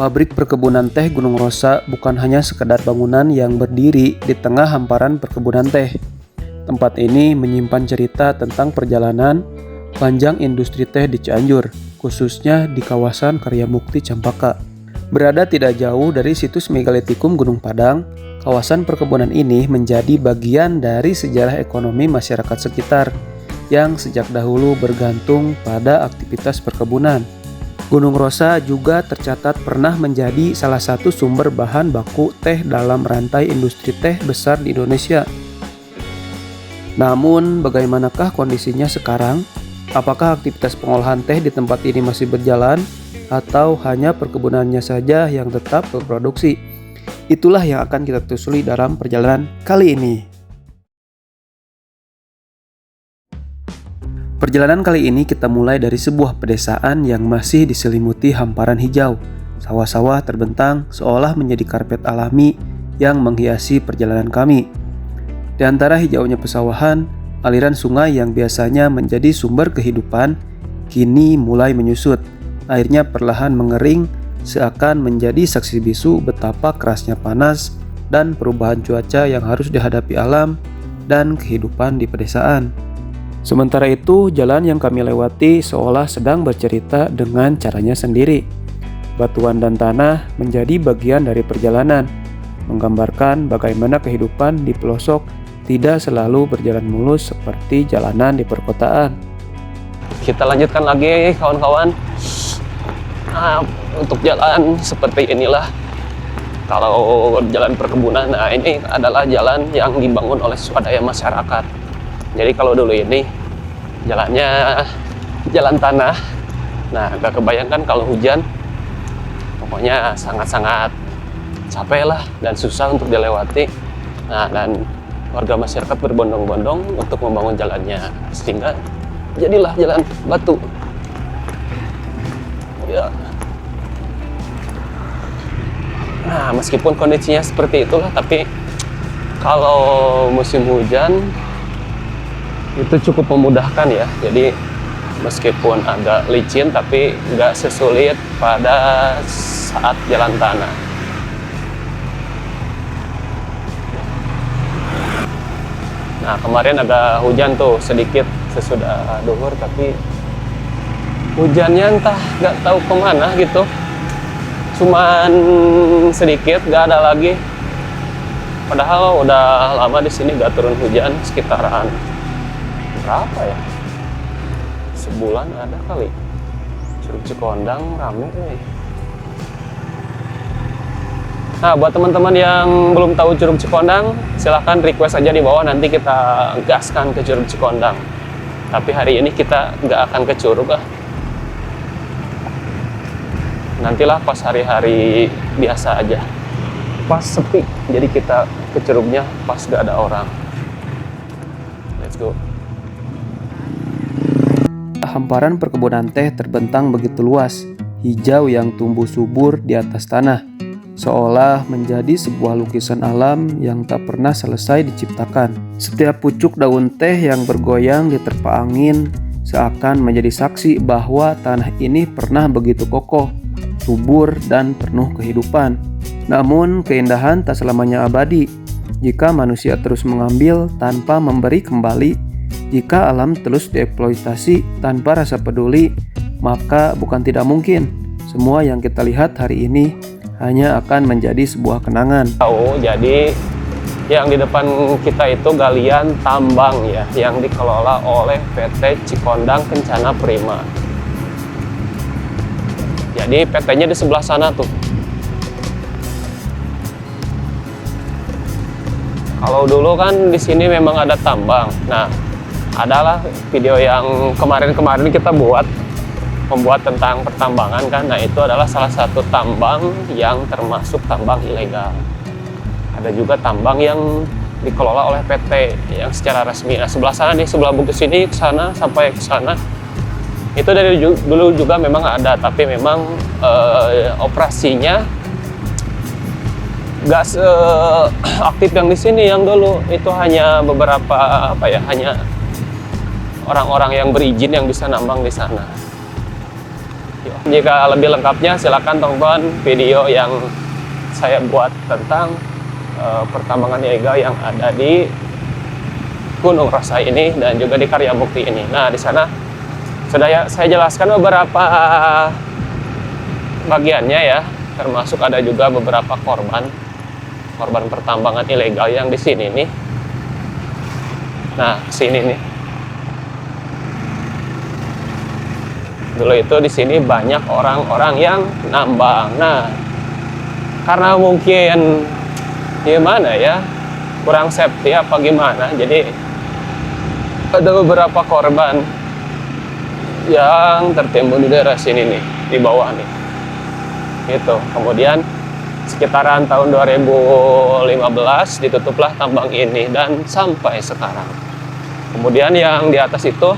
Pabrik perkebunan teh Gunung Rosa bukan hanya sekedar bangunan yang berdiri di tengah hamparan perkebunan teh. Tempat ini menyimpan cerita tentang perjalanan panjang industri teh di Cianjur, khususnya di kawasan Karya Mukti Campaka. Berada tidak jauh dari situs Megalitikum Gunung Padang, kawasan perkebunan ini menjadi bagian dari sejarah ekonomi masyarakat sekitar yang sejak dahulu bergantung pada aktivitas perkebunan. Gunung Rosa juga tercatat pernah menjadi salah satu sumber bahan baku teh dalam rantai industri teh besar di Indonesia. Namun, bagaimanakah kondisinya sekarang? Apakah aktivitas pengolahan teh di tempat ini masih berjalan, atau hanya perkebunannya saja yang tetap berproduksi? Itulah yang akan kita telusuri dalam perjalanan kali ini. Perjalanan kali ini kita mulai dari sebuah pedesaan yang masih diselimuti hamparan hijau. Sawah-sawah terbentang seolah menjadi karpet alami yang menghiasi perjalanan kami. Di antara hijaunya pesawahan, aliran sungai yang biasanya menjadi sumber kehidupan kini mulai menyusut. Airnya perlahan mengering, seakan menjadi saksi bisu betapa kerasnya panas dan perubahan cuaca yang harus dihadapi alam dan kehidupan di pedesaan. Sementara itu, jalan yang kami lewati seolah sedang bercerita dengan caranya sendiri. Batuan dan tanah menjadi bagian dari perjalanan, menggambarkan bagaimana kehidupan di pelosok tidak selalu berjalan mulus seperti jalanan di perkotaan. Kita lanjutkan lagi kawan-kawan. Untuk jalan seperti inilah, kalau jalan perkebunan, ini adalah jalan yang dibangun oleh swadaya masyarakat. Jadi kalau dulu ini jalannya jalan tanah, nah gak kebayangkan kalau hujan, pokoknya sangat-sangat capek lah dan susah untuk dilewati. Nah, dan warga masyarakat berbondong-bondong untuk membangun jalannya, sehingga jadilah jalan batu. Ya. Nah, meskipun kondisinya seperti itulah, tapi kalau musim hujan itu cukup memudahkan ya. Jadi meskipun agak licin, tapi nggak sesulit pada saat jalan tanah. Nah, kemarin agak hujan tuh sedikit sesudah duhur, tapi hujannya entah nggak tahu kemana gitu. Cuman sedikit, nggak ada lagi. Padahal udah lama di sini nggak turun hujan, sekitaran berapa ya? Sebulan ada kali. Curug Cikondang rame. Nah, buat teman-teman yang belum tahu Curug Cikondang, silahkan request aja di bawah, nanti kita gaskan ke Curug Cikondang. Tapi hari ini kita nggak akan ke Curug lah. Nantilah pas hari-hari biasa aja, pas sepi, jadi kita ke Curugnya pas nggak ada orang. Let's go. Hamparan perkebunan teh terbentang begitu luas, hijau yang tumbuh subur di atas tanah, seolah menjadi sebuah lukisan alam yang tak pernah selesai diciptakan. Setiap pucuk daun teh yang bergoyang diterpa angin seakan menjadi saksi bahwa tanah ini pernah begitu kokoh, subur, dan penuh kehidupan. Namun, keindahan tak selamanya abadi. Jika manusia terus mengambil tanpa memberi kembali, jika alam terus dieksploitasi tanpa rasa peduli, maka bukan tidak mungkin semua yang kita lihat hari ini hanya akan menjadi sebuah kenangan. Jadi yang di depan kita itu galian tambang ya, yang dikelola oleh PT Cikondang Kencana Prima. Jadi PT-nya di sebelah sana tuh. Kalau dulu kan di sini memang ada tambang. Nah, adalah video yang kemarin-kemarin kita membuat tentang pertambangan kan. Nah, itu adalah salah satu tambang yang termasuk tambang ilegal. Ada juga tambang yang dikelola oleh PT yang secara resmi. Nah, sebelah sana nih, sebelah bukit sini ke sana sampai ke sana. Itu dari dulu juga memang ada, tapi memang operasinya nggak seaktif yang di sini yang dulu. Itu hanya beberapa hanya orang-orang yang berizin yang bisa nambang di sana. Yo. Jika lebih lengkapnya silakan tonton video yang saya buat tentang pertambangan ilegal yang ada di Gunung Rosa ini dan juga di Karyamukti ini. Nah, di sana sudah saya jelaskan beberapa bagiannya ya, termasuk ada juga beberapa korban pertambangan ilegal yang di sini nih. Nah, sini nih. Dulu itu di sini banyak orang-orang yang nambang. Nah, karena mungkin gimana ya, kurang safety apa gimana, jadi ada beberapa korban yang tertimbun di daerah sini nih, di bawah nih gitu. Kemudian sekitaran tahun 2015 ditutuplah tambang ini dan sampai sekarang. Kemudian yang di atas itu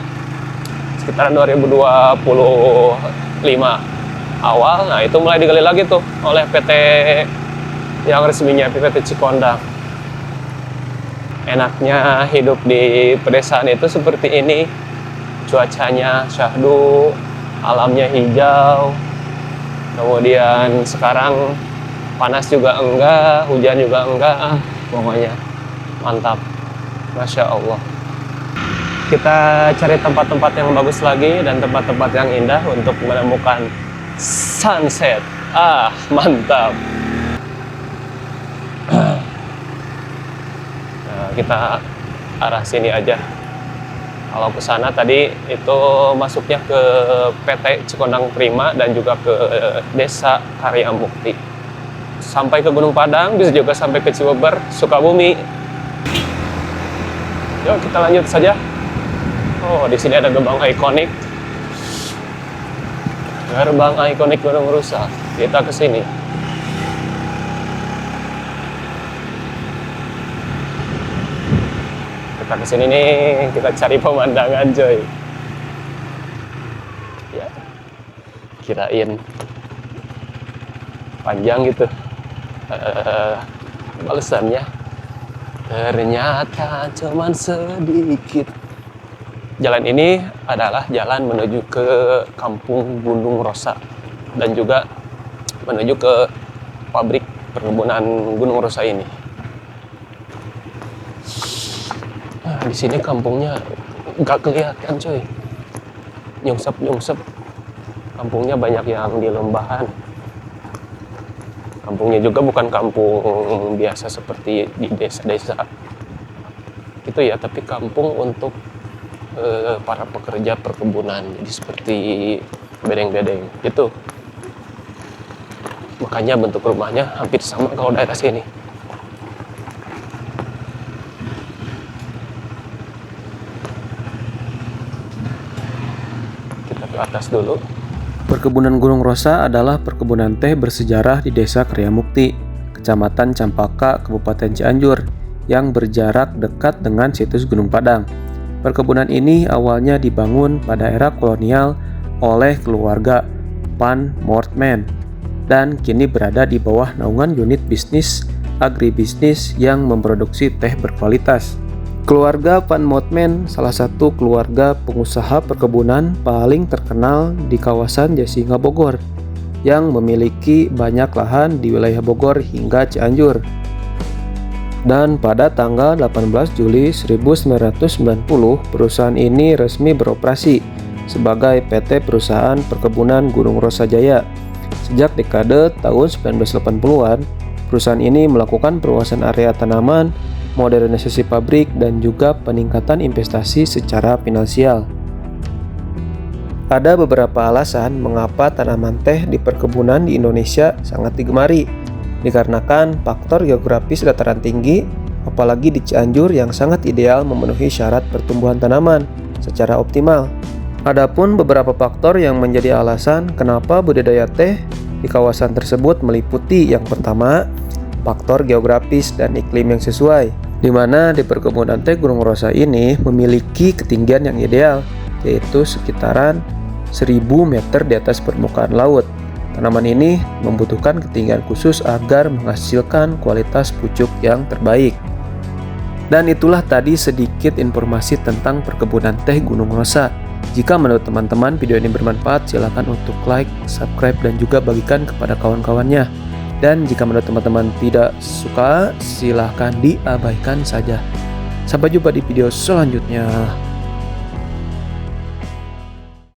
sekitaran 2025 awal, nah itu mulai digali lagi tuh oleh PT yang resminya PT Cikondang. Enaknya hidup di pedesaan itu seperti ini, cuacanya syahdu, alamnya hijau, kemudian sekarang panas juga enggak, hujan juga enggak, pokoknya mantap, Masya Allah. Kita cari tempat-tempat yang bagus lagi dan tempat-tempat yang indah untuk menemukan sunset. Mantap. Nah, kita arah sini aja. Kalau ke sana tadi itu masuknya ke PT Cikondang Prima dan juga ke Desa Karyamukti. Sampai ke Gunung Padang, bisa juga sampai ke Cileber, Sukabumi. Yuk kita lanjut saja. Oh, di sini ada gerbang ikonik. Gerbang ikonik Gunung Rusa. Kita ke sini. Kita ke sini nih, kita cari pemandangan, coy. Ya. Kirain panjang gitu. Balasannya ternyata cuman sedikit. Jalan ini adalah jalan menuju ke Kampung Gunung Rosa dan juga menuju ke pabrik perkebunan Gunung Rosa ini. Nah, di sini kampungnya nggak kelihatan, coy. Nyungsep. Kampungnya banyak yang di lembahan. Kampungnya juga bukan kampung biasa seperti di desa-desa itu ya, tapi kampung untuk para pekerja perkebunan, jadi seperti bedeng-bedeng gitu. Makanya bentuk rumahnya hampir sama kalau daerah sini. Kita ke atas dulu. Perkebunan Gunung Rosa adalah perkebunan teh bersejarah di Desa Karyamukti, Kecamatan Campaka, Kabupaten Cianjur, yang berjarak dekat dengan situs Gunung Padang. Perkebunan ini awalnya dibangun pada era kolonial oleh keluarga Van Moortman dan kini berada di bawah naungan unit bisnis agribisnis yang memproduksi teh berkualitas. Keluarga Van Moortman salah satu keluarga pengusaha perkebunan paling terkenal di kawasan Jasinga Bogor yang memiliki banyak lahan di wilayah Bogor hingga Cianjur. Dan pada tanggal 18 Juli 1990, perusahaan ini resmi beroperasi sebagai PT Perusahaan Perkebunan Gunung Rosa Jaya. Sejak dekade tahun 1980-an, perusahaan ini melakukan perluasan area tanaman, modernisasi pabrik, dan juga peningkatan investasi secara finansial. Ada beberapa alasan mengapa tanaman teh di perkebunan di Indonesia sangat digemari, dikarenakan faktor geografis dataran tinggi, apalagi di Cianjur yang sangat ideal memenuhi syarat pertumbuhan tanaman secara optimal. Adapun beberapa faktor yang menjadi alasan kenapa budidaya teh di kawasan tersebut meliputi yang pertama, faktor geografis dan iklim yang sesuai, di mana di perkebunan teh Gunung Rosa ini memiliki ketinggian yang ideal, yaitu sekitaran 1000 meter di atas permukaan laut. Tanaman ini membutuhkan ketinggian khusus agar menghasilkan kualitas pucuk yang terbaik. Dan itulah tadi sedikit informasi tentang perkebunan teh Gunung Rosa. Jika menurut teman-teman video ini bermanfaat, silakan untuk like, subscribe, dan juga bagikan kepada kawan-kawannya. Dan jika menurut teman-teman tidak suka, silahkan diabaikan saja. Sampai jumpa di video selanjutnya.